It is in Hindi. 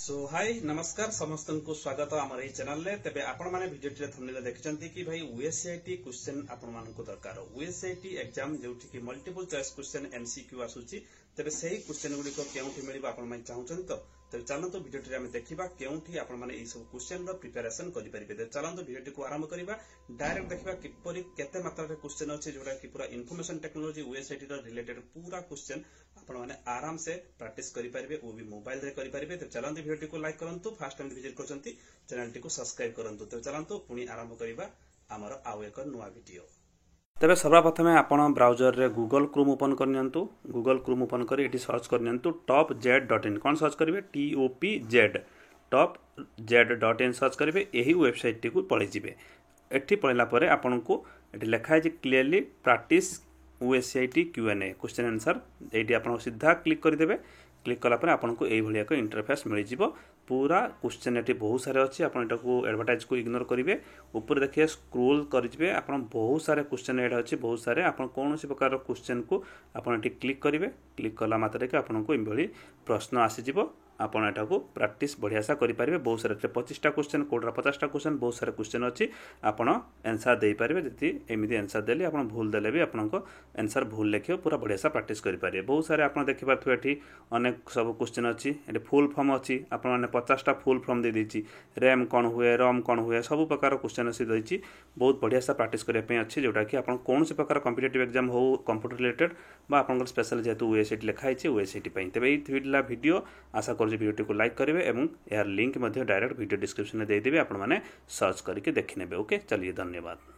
सो हाय नमस्कार समस्त को स्वागत आमर ये चैनल रे तेबे आपण माने वीडियो रे थंबनेल देखिचंती कि भाई यूएसआईटी क्वेश्चन आपण मानन को दरकार यूएसआईटी एग्जाम जोठी कि मल्टीपल चॉइस क्वेश्चन एमसीक्यू आसुची तेबे सही क्वेश्चन गुडी को केउठी मिलिबा आपण माने चाहुचन तो तेबे चलंतो वीडियो रे हम देखिबा केउठी आपण माने ई सब क्वेश्चन रो प्रिपरेशन करि परिबे तेबे चलंतो वीडियो को आरंभ करिबा डायरेक्ट देखिबा किपरि केते मात्रा रे क्वेश्चन अछि जोरा कि पूरा इन्फॉर्मेशन टेक्नोलॉजी यूएसआईटी रो रिलेटेड पूरा क्वेश्चन आपण माने आराम से प्रैक्टिस करि परिबे वो भी मोबाइल रे करि परिबे तेबे चलंतो वीडियो को लाइक करंतु फास्ट टाइम विजिट करचंती चैनल टी को सब्सक्राइब करंतु तेबे चलंतो पुनी आरंभ करिबा हमर आउ एक नुवा वीडियो तेबे सर्वप्रथमे आपण ब्राउजर रे गूगल क्रोम ओपन करनियंतु गूगल क्रोम ओपन करी एटी सर्च करनियंतु topz.in कोन सर्च करिवे topz topz.in सर्च करिवे एही वेबसाइट टी को पळि जिवे एठी पळिला परे आपण को एटी लिखा है जे clearly practice USIT QNA question answer एटी आपण सीधा क्लिक कर देबे क्लिक कला पर आपन को एई भलिया को इंटरफेस मिल जिवो पूरा क्वेश्चन एटी बहुत सारे अछि आपन एटा को एडवर्टाइज को इग्नोर करिवे ऊपर देखिए स्क्रॉल करिवे आपन बहुत सारे क्वेश्चन एटा अछि बहुत सारे आपन कोनोसी प्रकार रो क्वेश्चन को आपन एटी क्लिक करिवे क्लिक कला मात्रे के आपन को एई भली प्रश्न आसी जिवो आपण एटा को प्रैक्टिस बढ़िया सा करि पारिबे बहुत सारे 25टा क्वेश्चन कोडरा 50टा क्वेश्चन बहुत सारे क्वेश्चन अछि आपण आंसर देई पारिबे जति एमिति आंसर देली आपण भूल देले भी आपण को आंसर भूल लेखियो पूरा बढ़िया सा प्रैक्टिस करि पारिबे बहुत सारे आपण देखि पारथु एठी अनेक सब क्वेश्चन अछि एठी फुल फॉर्म अछि आपण माने 50टा फुल फॉर्म दे दिछि रैम कोन हुए रोम कोन हुए सब प्रकार क्वेश्चन अछि दैछि बहुत बढ़िया सा प्रैक्टिस करिया पे अछि जोटा कि आपण कोनोसी प्रकार कॉम्पिटिटिव एग्जाम हो कंप्यूटर रिलेटेड बा आपण स्पेशल जेतु यूएसआईटी लिखा हिछि यूएसआईटी पई तबे ई वीडियो आशा कर वीडियो को लाइक करेंगे एवं यार लिंक डायरेक्ट वीडियो डिस्क्रिप्शन में दे देबे आपण माने सर्च करके देखि नेबे ओके चलिए धन्यवाद।